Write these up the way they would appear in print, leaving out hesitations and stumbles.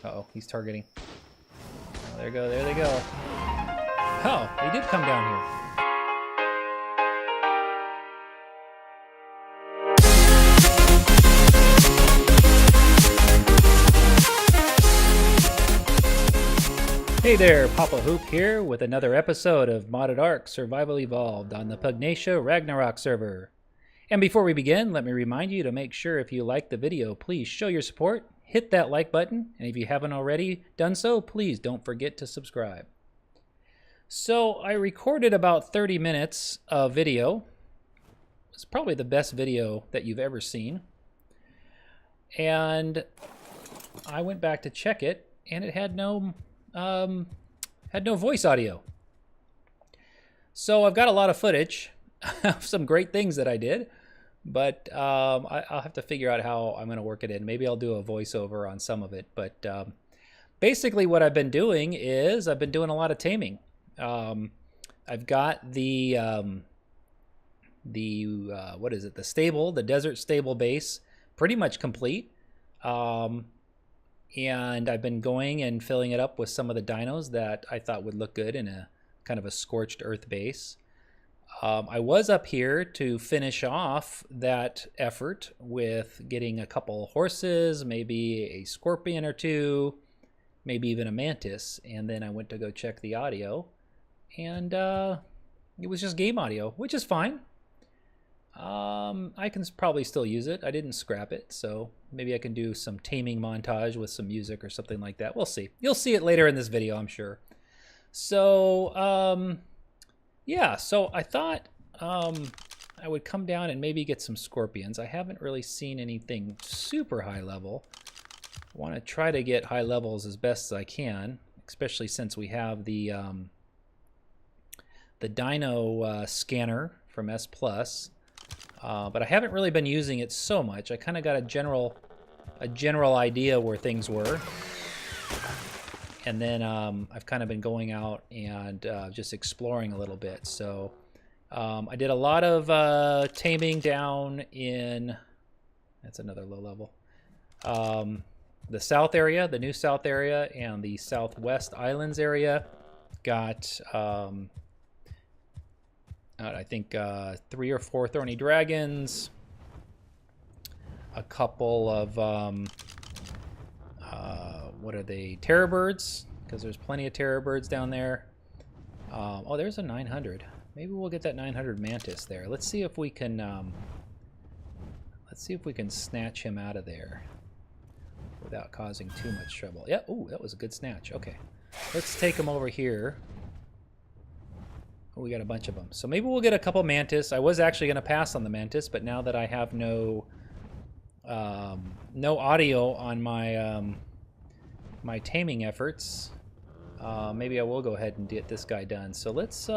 Uh-oh, he's targeting. Oh, there they go. Oh, they did come down here. Hey there, Papa Hoop here with another episode of Modded ARK Survival Evolved on the Pugnacia Ragnarok server. And before we begin, let me remind you to make sure if you like the video, please show your support, hit that like button, and if you haven't already done so, please don't forget to subscribe. So I recorded about 30 minutes of video. It's probably the best video that you've ever seen. And I went back to check it, and it had no voice audio. So I've got a lot of footage of some great things that I did, but I'll have to figure out how I'm going to work it in. Maybe I'll do a voiceover on some of it. But basically what I've been doing is I've been doing a lot of taming. I've got the what is it? The desert stable base pretty much complete. And I've been going and filling it up with some of the dinos that I thought would look good in a kind of a scorched earth base. I was up here to finish off that effort with getting a couple horses, maybe a scorpion or two, maybe even a mantis. And then I went to go check the audio, and it was just game audio, which is fine. I can probably still use it. I didn't scrap it, so maybe I can do some taming montage with some music or something like that. We'll see. You'll see it later in this video, I'm sure. So, yeah, so I thought I would come down and maybe get some scorpions. I haven't really seen anything super high level. I want to try to get high levels as best as I can, especially since we have the dino scanner from S+. But I haven't really been using it so much. I kind of got a general idea where things were. And then I've kind of been going out and just exploring a little bit. So I did a lot of taming down in, that's another low level, the south area, the new south area, and the southwest islands area. Got I think 3 or 4 thorny dragons, a couple of what are they, terror birds, because there's plenty of terror birds down there. Oh, there's a 900. Maybe we'll get that 900 mantis there. Let's see if we can snatch him out of there without causing too much trouble. Yeah, ooh, that was a good snatch. Okay, let's take him over here. We got a bunch of them. So maybe we'll get a couple mantis. I was actually going to pass on the mantis, but now that I have no audio on my my taming efforts, maybe I will go ahead and get this guy done. So let's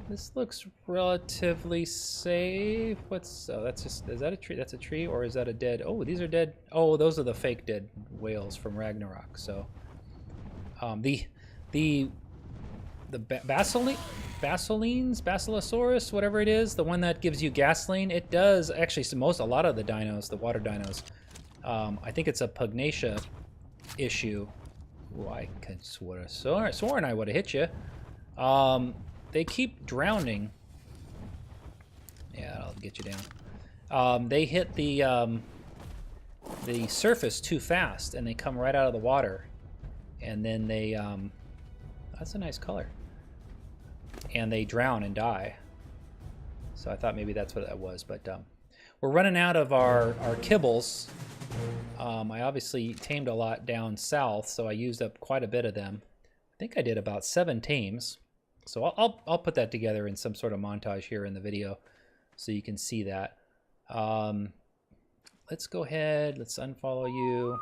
this looks relatively safe. What's that's just, is that a tree? That's a tree, or is that a dead? Oh, these are dead. Oh, those are the fake dead whales from Ragnarok. So the Basilosaurus, whatever it is, the one that gives you gasoline, it does actually. So a lot of the dinos, the water dinos, I think it's a Pugnacia issue. Ooh, I could sworn I would have hit you. They keep drowning. Yeah, I'll get you down. They hit the surface too fast, and they come right out of the water, and then they that's a nice color. And they drown and die. So I thought maybe that's what that was, but we're running out of our kibbles. I obviously tamed a lot down south, so I used up quite a bit of them. I think I did about 7 tames. So I'll put that together in some sort of montage here in the video so you can see that. Let's go ahead, let's unfollow you.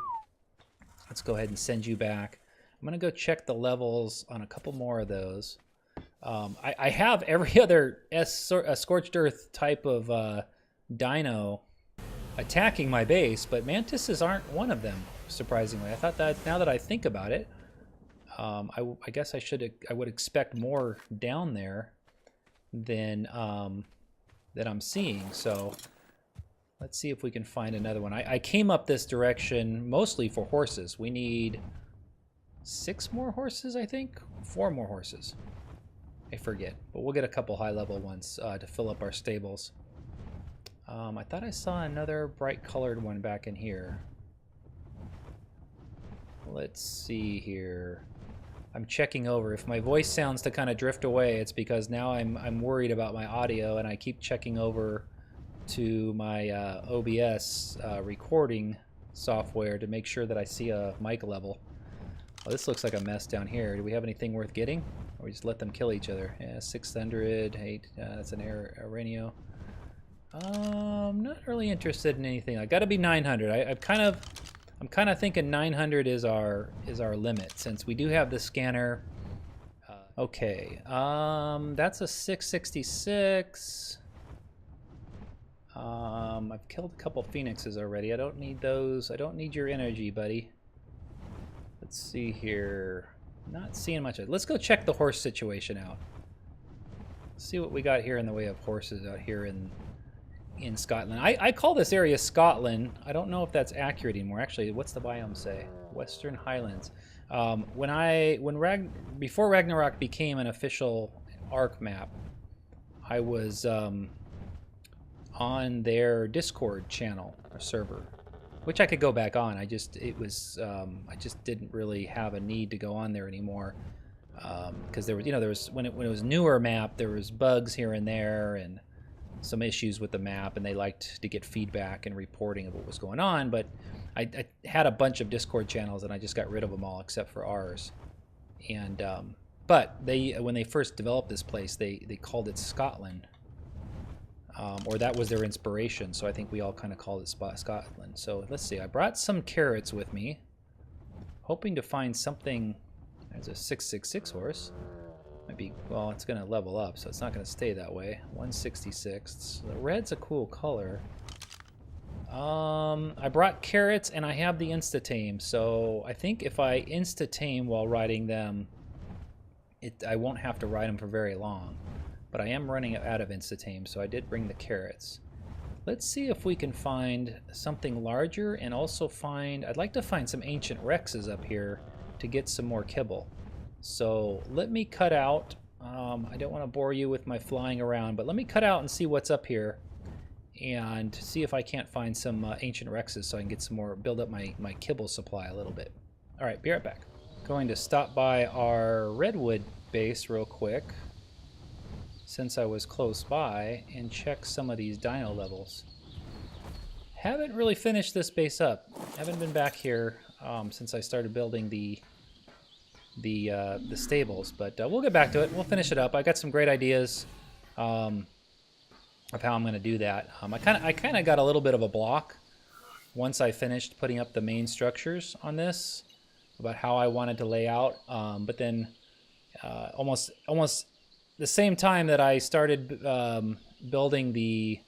Let's go ahead and send you back. I'm gonna go check the levels on a couple more of those. I have every other Scorched Earth type of dino attacking my base, but mantises aren't one of them, surprisingly. I thought that, now that I think about it, I guess I would expect more down there than that I'm seeing. So Let's see if we can find another one. I came up this direction mostly for horses. We need 6 more horses, I think? 4 more horses. I forget. But we'll get a couple high-level ones to fill up our stables. I thought I saw another bright-colored one back in here. Let's see here. I'm checking over. If my voice sounds to kind of drift away, it's because now I'm worried about my audio, and I keep checking over to my OBS recording software to make sure that I see a mic level. Oh, this looks like a mess down here. Do we have anything worth getting? Or we just let them kill each other? Yeah, 600, 8, that's an Arenio. I'm not really interested in anything. I gotta be 900. I'm kind of thinking 900 is our limit, since we do have the scanner. Okay, that's a 666. I've killed a couple phoenixes already. I don't need those. I don't need your energy, buddy. Let's see here. Not seeing much of it. Let's go check the horse situation out. See what we got here in the way of horses out here in Scotland. I call this area Scotland. I don't know if that's accurate anymore. Actually, what's the biome say? Western Highlands. Before Ragnarok became an official ARK map, I was on their Discord channel or server, which I could go back on. I just didn't really have a need to go on there anymore, because there was when it was newer map, there was bugs here and there and some issues with the map, and they liked to get feedback and reporting of what was going on. But I had a bunch of Discord channels, and I just got rid of them all except for ours. And but when they first developed this place, they called it Scotland, or that was their inspiration. So I think we all kind of called it Scotland. So let's see. I brought some carrots with me, hoping to find something. There's a 666 horse. Maybe, well, it's going to level up, so it's not going to stay that way. 166. The red's a cool color. I brought carrots, and I have the insta-tame, so I think if I insta-tame while riding them, I won't have to ride them for very long. But I am running out of insta-tame, so I did bring the carrots. Let's see if we can find something larger, and also I'd like to find some ancient Rexes up here to get some more kibble. So let me cut out, I don't want to bore you with my flying around, but let me cut out and see what's up here and see if I can't find some ancient Rexes so I can get some more, build up my kibble supply a little bit. All right, be right back. Going to stop by our redwood base real quick, since I was close by, and check some of these dino levels. Haven't really finished this base up. Haven't been back here since I started building the stables, but we'll get back to it. We'll finish it up. I got some great ideas of how I'm going to do that. I kind of got a little bit of a block once I finished putting up the main structures on this about how I wanted to lay out. But then almost the same time that I started building the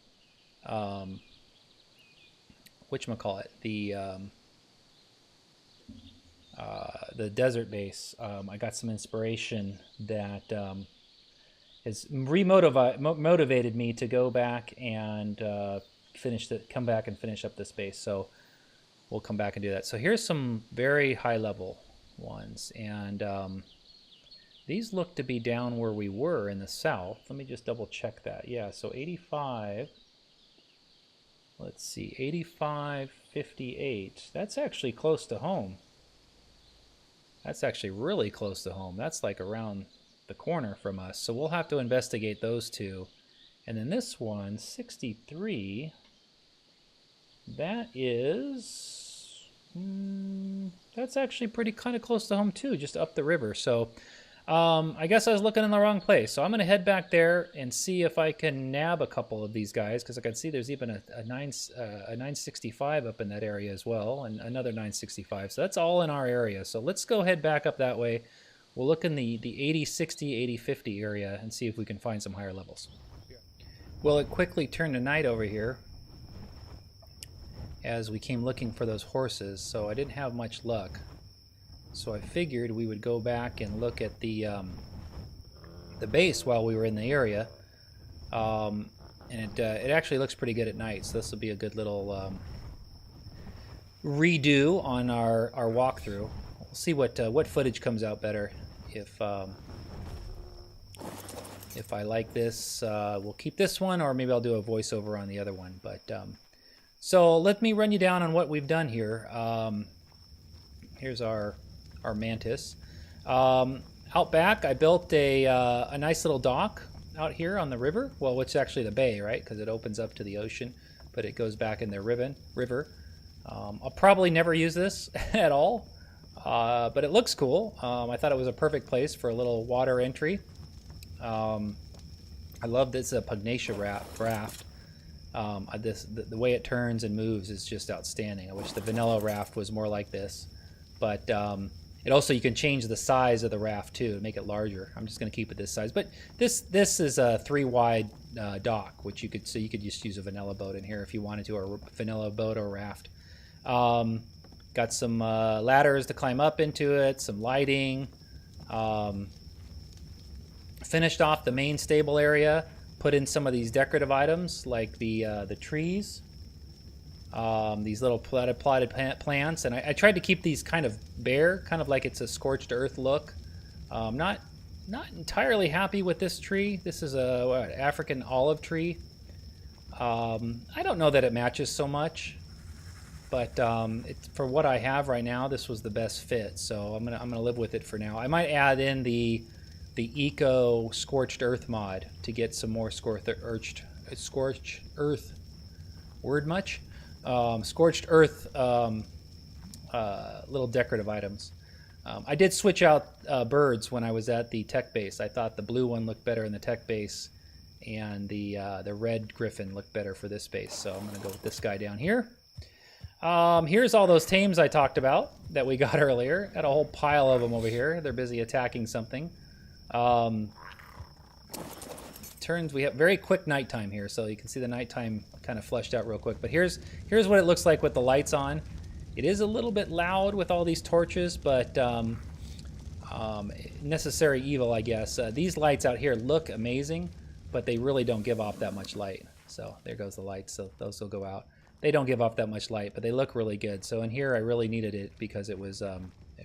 whatchamacallit, the desert base, I got some inspiration that has motivated me to go back and come back and finish up this base. So we'll come back and do that. So here's some very high level ones, and these look to be down where we were in the south. Let me just double check that. Yeah, so 85. Let's see, 85, 58. That's actually close to home. That's actually really close to home. That's like around the corner from us. So we'll have to investigate those two. And then this one, 63, that is, that's actually pretty kind of close to home too, just up the river. So I guess I was looking in the wrong place. So I'm going to head back there and see if I can nab a couple of these guys, because I can see there's even a 965 up in that area as well, and another 965. So that's all in our area. So let's go head back up that way. We'll look in the 80, 60, 80, 50 area and see if we can find some higher levels. Well, it quickly turned to night over here as we came looking for those horses, so I didn't have much luck. So I figured we would go back and look at the base while we were in the area. And And it actually looks pretty good at night, so this will be a good little redo on our walkthrough. We'll see what footage comes out better. If I like this, we'll keep this one, or maybe I'll do a voiceover on the other one. But so let me run you down on what we've done here. Here's our mantis. Out back, I built a nice little dock out here on the river. Well, it's actually the bay, right? Because it opens up to the ocean, but it goes back in the river. I'll probably never use this at all, but it looks cool. I thought it was a perfect place for a little water entry. I love this Pugnacia raft. The way it turns and moves is just outstanding. I wish the vanilla raft was more like this, but it also, you can change the size of the raft too to make it larger. I'm just going to keep it this size, but this is a 3 wide dock, which you could just use a vanilla boat in here if you wanted to, or a vanilla boat or raft. Got some ladders to climb up into it, some lighting. Finished off the main stable area, put in some of these decorative items like the trees, these little potted plants, and I tried to keep these kind of bare, kind of like it's a scorched earth look. Not entirely happy with this tree. This is a African olive tree. I don't know that it matches so much, but for what I have right now, this was the best fit. So I'm gonna live with it for now. I might add in the eco scorched earth mod to get some more scorched earth word much scorched earth little decorative items. I did switch out birds when I was at the tech base. I thought the blue one looked better in the tech base, and the red griffin looked better for this base, so I'm gonna go with this guy down here. Here's all those tames I talked about that we got earlier. Got a whole pile of them over here. They're busy attacking something. We have very quick nighttime here, so you can see the nighttime kind of fleshed out real quick. But here's what it looks like with the lights on. It is a little bit loud with all these torches, but necessary evil, I guess. These lights out here look amazing, but they really don't give off that much light. So there goes the lights, so those will go out. They don't give off that much light, but they look really good. So in here, I really needed it because it was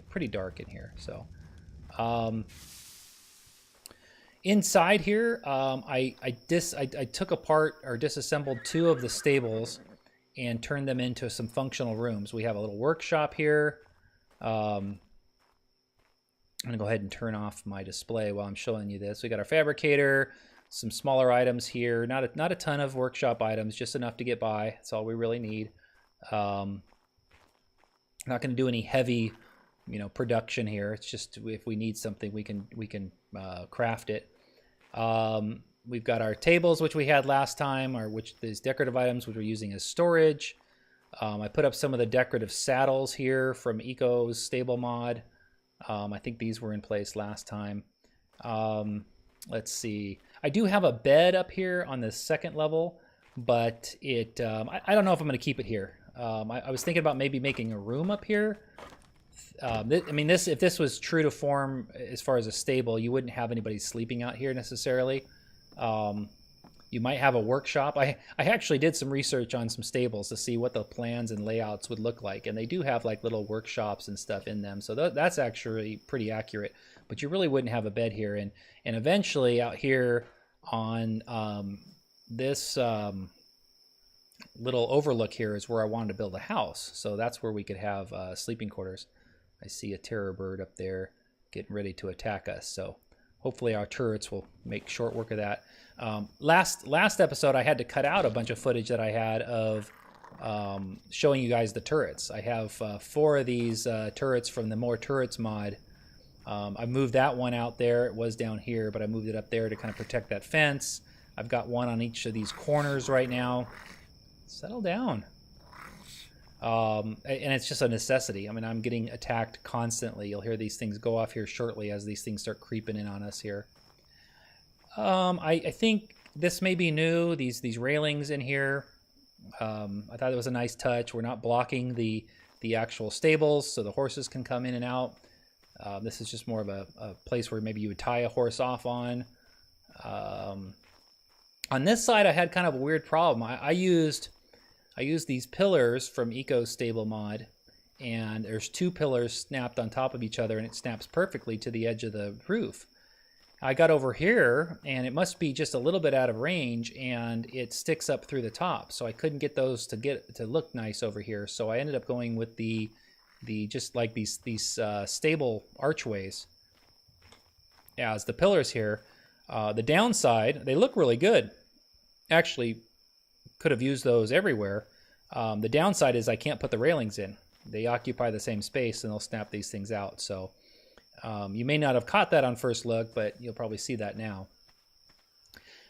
pretty dark in here. So inside here, I took apart or disassembled 2 of the stables and turned them into some functional rooms. We have a little workshop here. I'm gonna go ahead and turn off my display while I'm showing you this. We got our fabricator, some smaller items here, not a ton of workshop items, just enough to get by. That's all we really need. Not gonna do any heavy, production here. It's just if we need something, we can craft it. We've got our tables, which we had last time, these decorative items, which we're using as storage. I put up some of the decorative saddles here from Eco's stable mod. I think these were in place last time. Let's see. I do have a bed up here on the 2nd level, but I don't know if I'm going to keep it here. I was thinking about maybe making a room up here. If this was true to form as far as a stable, you wouldn't have anybody sleeping out here necessarily. You might have a workshop. I actually did some research on some stables to see what the plans and layouts would look like, and they do have like little workshops and stuff in them, so that's actually pretty accurate. But you really wouldn't have a bed here, and eventually out here on this little overlook here is where I wanted to build a house, so that's where we could have sleeping quarters. I see a terror bird up there getting ready to attack us, so hopefully our turrets will make short work of that. Last episode, I had to cut out a bunch of footage that I had of showing you guys the turrets. I have 4 of these turrets from the More Turrets mod. I moved that one out there. It was down here, but I moved it up there to kind of protect that fence. I've got one on each of these corners right now. Settle down. And it's just a necessity. I mean, I'm getting attacked constantly. You'll hear these things go off here shortly as these things start creeping in on us here. I think this may be new, these railings in here. I thought it was a nice touch. We're not blocking the actual stables, so the horses can come in and out. This is just more of a place where maybe you would tie a horse off on. On this side, I had kind of a weird problem. I used these pillars from Eco Stable Mod, and there's 2 pillars snapped on top of each other, and it snaps perfectly to the edge of the roof. I got over here, and it must be just a little bit out of range, and it sticks up through the top, so I couldn't get those to look nice over here. So I ended up going with the just like these stable archways as the pillars here. The downside, they look really good. Actually, could have used those everywhere. The downside is I can't put the railings in. They occupy the same space, and they'll snap these things out. So you may not have caught that on first look, but you'll probably see that now.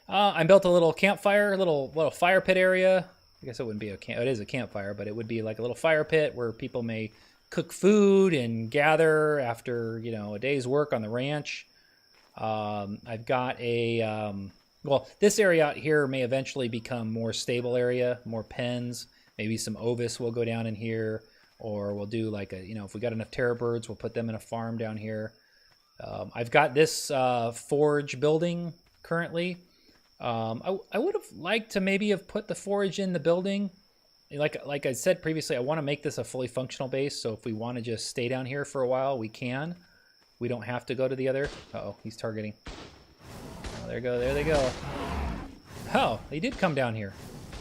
I built a little campfire, a little fire pit area. I guess it wouldn't be it is a campfire, but it would be like a little fire pit where people may cook food and gather after, you know, a day's work on the ranch. I've got a, well, this area out here may eventually become more stable area, more pens. Maybe some ovis will go down in here, or we'll do like a, you know, if we got enough terror birds, we'll put them in a farm down here. I've got this forge building currently. I would have liked to maybe have put the forge in the building. Like I said previously, I want to make this a fully functional base, so if we want to just stay down here for a while, we can. We don't have to go to the other. Uh-oh, he's targeting. Oh, there they go. Oh, they did come down here.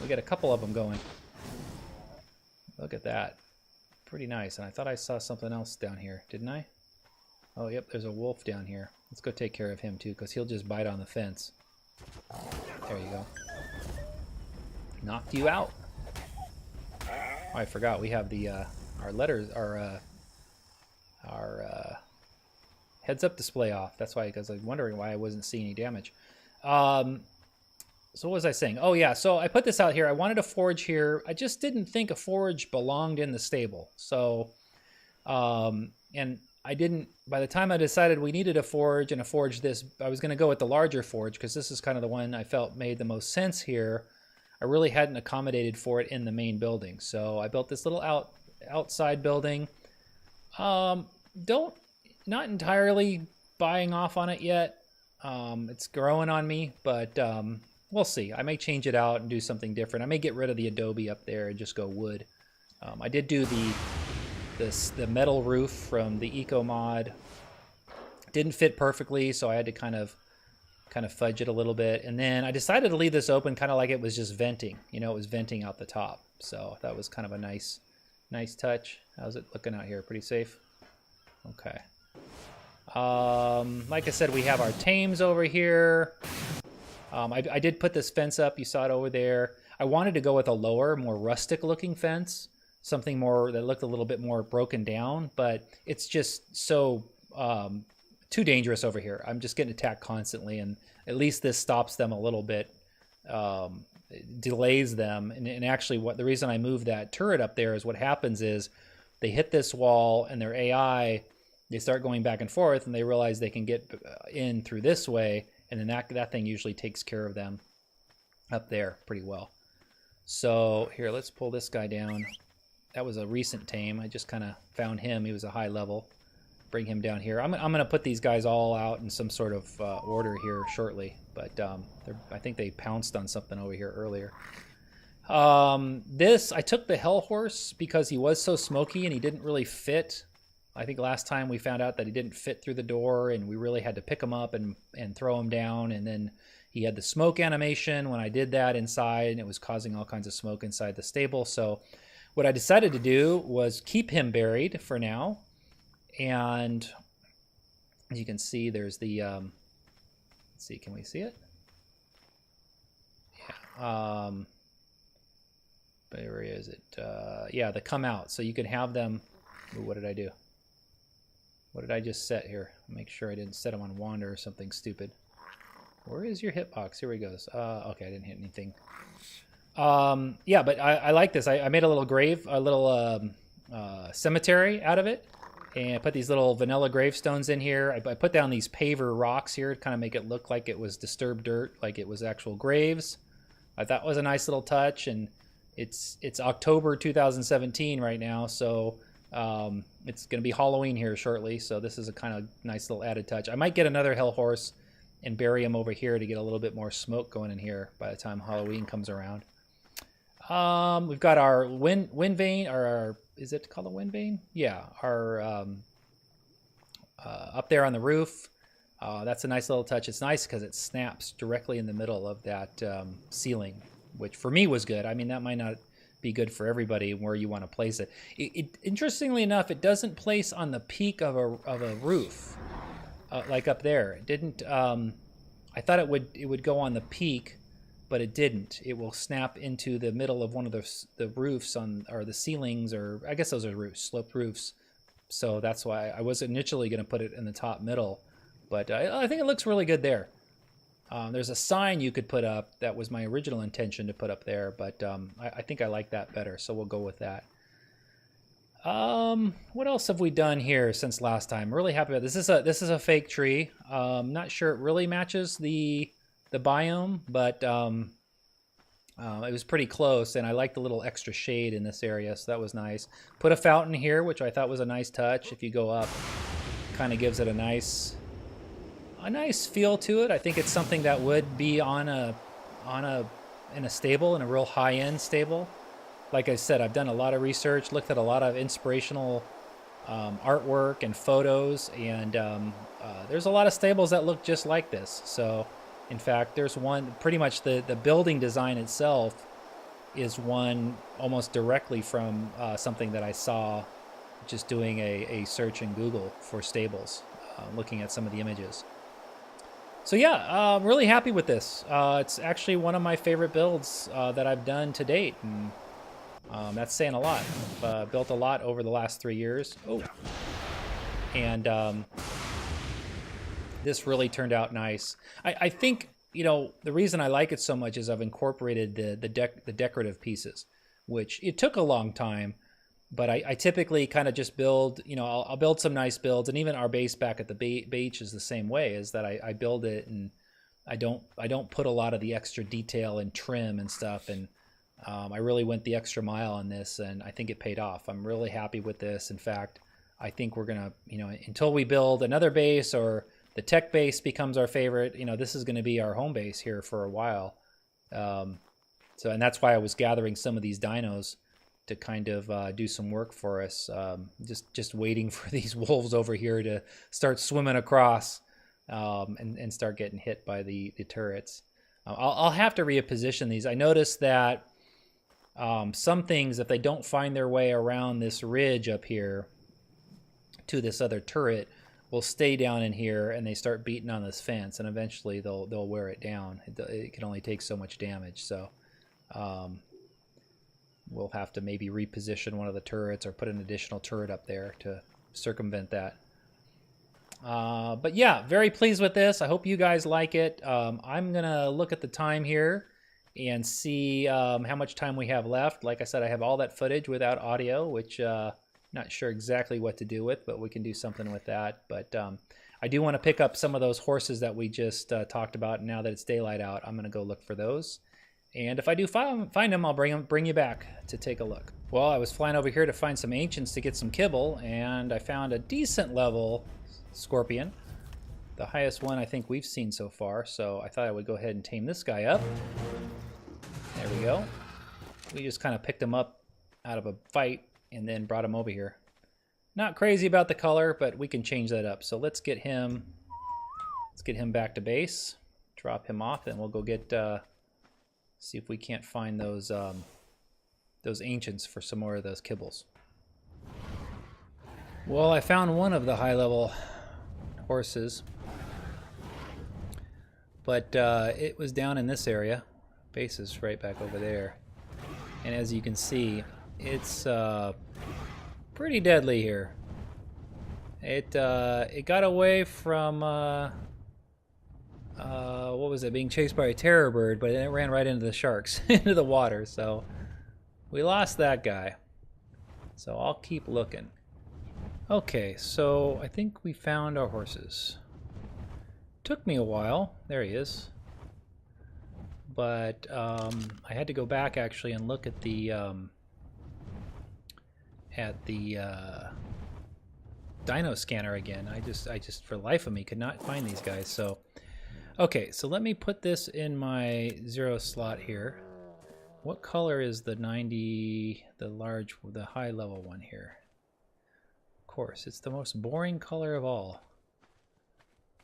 We got a couple of them going. Look at that. Pretty nice. And I thought I saw something else down here, didn't I? Oh, yep, there's a wolf down here. Let's go take care of him too, because he'll just bite on the fence. There you go. Knocked you out. Oh, I forgot we have the our letters, our heads up display off. That's why, because I was wondering why I wasn't seeing any damage. So what was I saying? Oh yeah, so I put this out here. I wanted a forge here. I just didn't think a forge belonged in the stable. So, and I didn't, by the time I decided we needed a forge and a forge this, I was going to go with the larger forge because this is kind of the one I felt made the most sense here. I really hadn't accommodated for it in the main building. So I built this little outside building. Not entirely buying off on it yet. It's growing on me, but we'll see. I may change it out and do something different. I may get rid of the adobe up there and just go wood. I did do the metal roof from the eco mod. Didn't fit perfectly, so I had to kind of fudge it a little bit. And then I decided to leave this open kind of like it was just venting. You know, it was venting out the top. So that was kind of a nice touch. How's it looking out here? Pretty safe? Okay. Like I said, we have our tames over here. I did put this fence up. You saw it over there. I wanted to go with a lower, more rustic looking fence. Something more that looked a little bit more broken down, but it's just so too dangerous over here. I'm just getting attacked constantly, and at least this stops them a little bit, delays them. And actually, the reason I moved that turret up there is what happens is they hit this wall, and their AI, they start going back and forth, and they realize they can get in through this way, and then that thing usually takes care of them up there pretty well. So here, let's pull this guy down. That was a recent tame. I just kind of found him. He was a high level. Bring him down here. I'm going to put these guys all out in some sort of order here shortly. But I think they pounced on something over here earlier. I took the Hell Horse because he was so smoky and he didn't really fit. I think last time we found out that he didn't fit through the door, and we really had to pick him up and throw him down. And then he had the smoke animation when I did that inside, and it was causing all kinds of smoke inside the stable. So what I decided to do was keep him buried for now. And as you can see, there's the, let's see, can we see it? Yeah. Where is it? Yeah, the come out. So you can have them. Ooh, what did I do? What did I just set here? Make sure I didn't set them on wander or something stupid. Where is your hitbox? Here he goes. Okay, I didn't hit anything. Yeah, but I like this. I made a little grave, a little cemetery out of it, and I put these little vanilla gravestones in here. I put down these paver rocks here to kind of make it look like it was disturbed dirt, like it was actual graves. I thought it was a nice little touch, and it's October 2017 right now, so it's going to be Halloween here shortly, so this is a kind of nice little added touch. I might get another Hell Horse and bury them over here to get a little bit more smoke going in here by the time Halloween comes around. We've got our wind vane, or our, is it called a wind vane? Yeah, our up there on the roof. That's a nice little touch. It's nice because it snaps directly in the middle of that ceiling, which for me was good. I mean, that might not be good for everybody where you want to place it. Interestingly enough, it doesn't place on the peak of a roof, like up there. It didn't. I thought it would go on the peak, but it didn't. It will snap into the middle of one of the roofs or the ceilings, or I guess those are roofs, sloped roofs. So that's why I was initially going to put it in the top middle, but I think it looks really good there. There's a sign you could put up. That was my original intention to put up there, but I think I like that better, so we'll go with that. What else have we done here since last time? Really happy about this. This is a fake tree. Not sure it really matches the biome, but it was pretty close, and I like the little extra shade in this area, so that was nice. Put a fountain here, which I thought was a nice touch. If you go up, kind of gives it a nice feel to it. I think it's something that would be in a stable, in a real high-end stable. Like I said, I've done a lot of research, looked at a lot of inspirational artwork and photos, and there's a lot of stables that look just like this. So, in fact, there's one, pretty much the building design itself is one almost directly from something that I saw just doing a search in Google for stables, looking at some of the images. So yeah, I'm really happy with this. It's actually one of my favorite builds that I've done to date, and that's saying a lot. I've built a lot over the last 3 years. Oh, and this really turned out nice. I think, you know, the reason I like it so much is I've incorporated the decorative pieces, which it took a long time. But I typically kind of just build, you know, I'll build some nice builds, and even our base back at the beach is the same way, is that I build it and I don't put a lot of the extra detail and trim and stuff, and I really went the extra mile on this, and I think it paid off. I'm really happy with this. In fact, I think we're gonna, you know, until we build another base or the tech base becomes our favorite, you know, this is going to be our home base here for a while. And that's why I was gathering some of these dinos to kind of do some work for us. Just waiting for these wolves over here to start swimming across and start getting hit by the turrets. I'll have to reposition these. I noticed that some things, if they don't find their way around this ridge up here to this other turret, will stay down in here, and they start beating on this fence, and eventually they'll wear it down. It can only take so much damage, so we'll have to maybe reposition one of the turrets or put an additional turret up there to circumvent that. But yeah, very pleased with this. I hope you guys like it. I'm gonna look at the time here and see how much time we have left. Like I said, I have all that footage without audio, which not sure exactly what to do with, but we can do something with that. But I do want to pick up some of those horses that we just talked about. Now that it's daylight out, I'm going to go look for those. And if I do find them, I'll bring you back to take a look. Well, I was flying over here to find some ancients to get some kibble, and I found a decent level scorpion. The highest one I think we've seen so far, so I thought I would go ahead and tame this guy up. There we go. We just kind of picked him up out of a fight and then brought him over here. Not crazy about the color, but we can change that up. So let's get him back to base, drop him off, and we'll go get see if we can't find those ancients for some more of those kibbles. Well, I found one of the high-level horses, but it was down in this area. Base is right back over there, and as you can see, it's pretty deadly here. It got away from what was it, being chased by a terror bird, but it ran right into the sharks, into the water, so we lost that guy. So I'll keep looking. Okay, so I think we found our horses. Took me a while. There he is. But I had to go back actually and look at the Dino scanner again. I just for the life of me could not find these guys. So Okay, so let me put this in my 0 slot here. What color is the 90, the high level one here? Of course, it's the most boring color of all.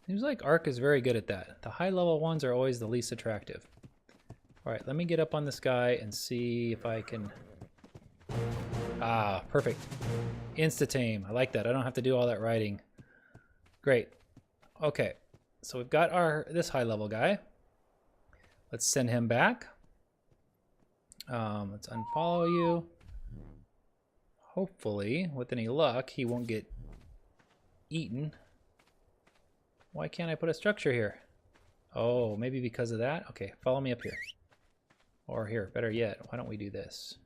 Seems like ARK is very good at that. The high level ones are always the least attractive. All right, let me get up on this guy and see if I can... Ah, perfect. Insta-tame. I like that. I don't have to do all that writing. Great. Okay, so we've got this high level guy. Let's send him back. Let's unfollow you. Hopefully, with any luck, he won't get eaten. Why can't I put a structure here? Oh, maybe because of that? Okay, follow me up here. Or here, better yet, why don't we do this?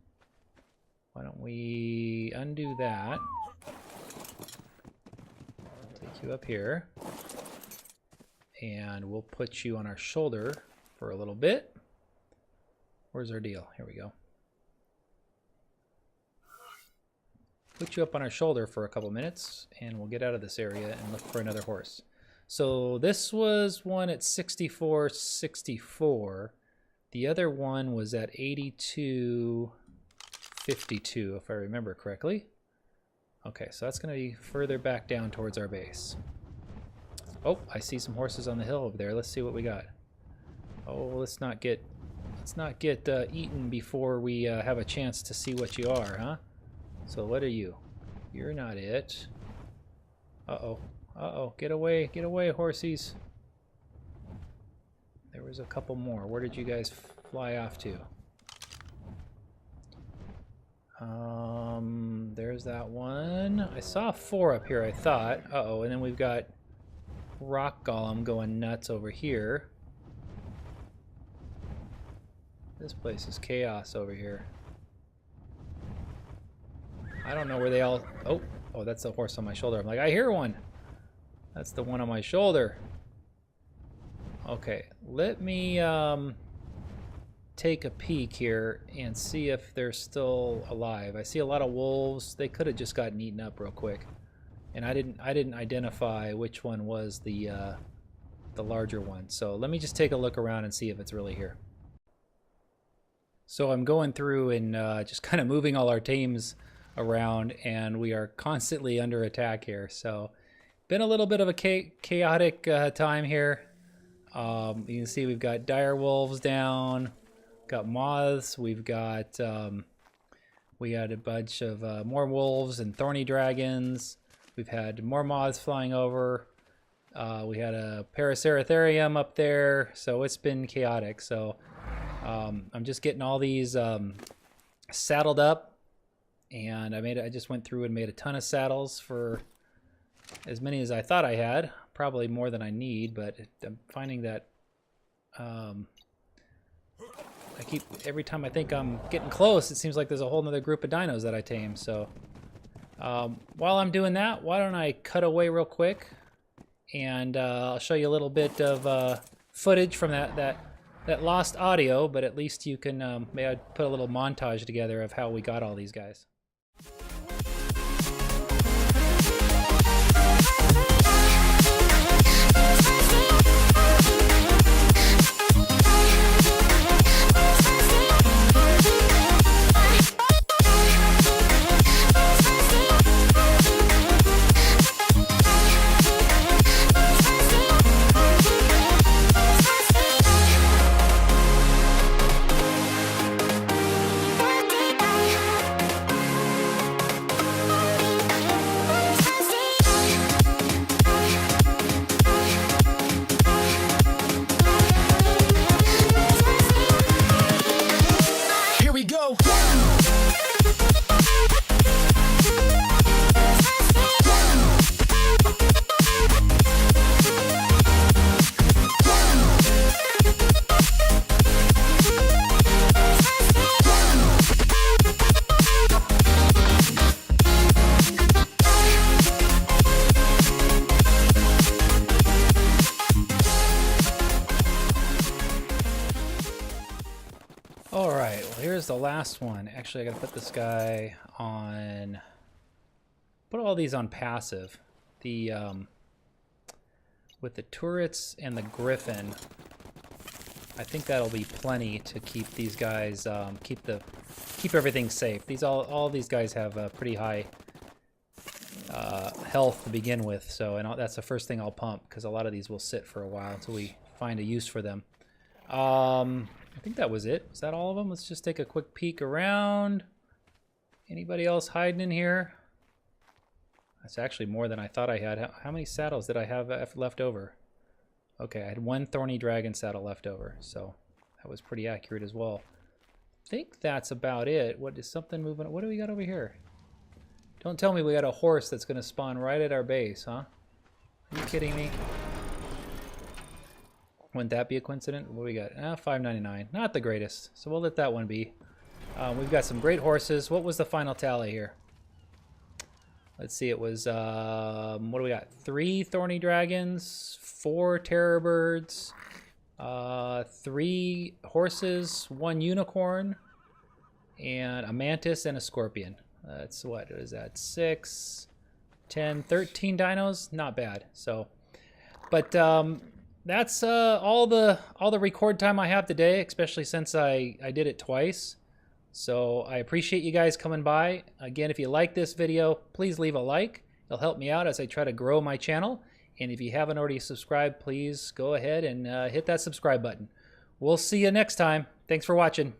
Why don't we undo that? Take you up here. And we'll put you on our shoulder for a little bit. Where's our deal? Here we go. Put you up on our shoulder for a couple minutes, and we'll get out of this area and look for another horse. So this was one at 64.64. The other one was at 82.52, if I remember correctly. Okay, so that's going to be further back down towards our base. Oh, I see some horses on the hill over there. Let's see what we got. Oh, let's not get eaten before we have a chance to see what you are, huh? So what are you? You're not it. Uh-oh. Uh-oh. Get away, horsies. There was a couple more. Where did you guys fly off to? There's that one. I saw 4 up here, I thought. Uh-oh, and then we've got Rock Golem going nuts over here. This place is chaos over here. I don't know where they all... Oh, that's the horse on my shoulder. I'm like, I hear one. That's the one on my shoulder. Okay, let me take a peek here and see if they're still alive. I see a lot of wolves. They could have just gotten eaten up real quick, and I didn't identify which one was the larger one. So let me just take a look around and see if it's really here. So I'm going through and just kind of moving all our tames around, and we are constantly under attack here. So been a little bit of a chaotic time here. You can see we've got dire wolves down, got moths, we've got we had a bunch of more wolves and thorny dragons. We've had more moths flying over. We had a Paraceratherium up there, so it's been chaotic. So I'm just getting all these saddled up, and I just went through and made a ton of saddles for as many as I thought I had. Probably more than I need, but I'm finding that every time I think I'm getting close, it seems like there's a whole nother group of dinos that I tame. So while I'm doing that, why don't I cut away real quick, and I'll show you a little bit of footage from that lost audio, but at least you can maybe I'd put a little montage together of how we got all these guys. Alright, well here's the last one. Actually, I gotta put this guy on... Put all these on passive. The with the turrets and the Griffin, I think that'll be plenty to keep these guys, keep everything safe. All these guys have pretty high health to begin with, so that's the first thing I'll pump, because a lot of these will sit for a while until we find a use for them. I think that was it. Was that all of them? Let's just take a quick peek around. Anybody else hiding in here? That's actually more than I thought I had. How many saddles did I have left over? Okay, I had 1 Thorny Dragon saddle left over, so that was pretty accurate as well. I think that's about it. What is something moving? What do we got over here? Don't tell me we got a horse that's going to spawn right at our base, huh? Are you kidding me? Wouldn't that be a coincidence? What do we got? $5.99. Not the greatest, so we'll let that one be. We've got some great horses. What was the final tally here? Let's see, it was, what do we got? 3 Thorny Dragons, 4 Terror Birds, 3 horses, 1 unicorn, and a mantis and a scorpion. That's what is that? 6, 10, 13 dinos? Not bad. So, but that's all the record time I have today, especially since I did it twice. So I appreciate you guys coming by. Again, if you like this video, please leave a like. It'll help me out as I try to grow my channel. And if you haven't already subscribed, please go ahead and hit that subscribe button. We'll see you next time. Thanks for watching.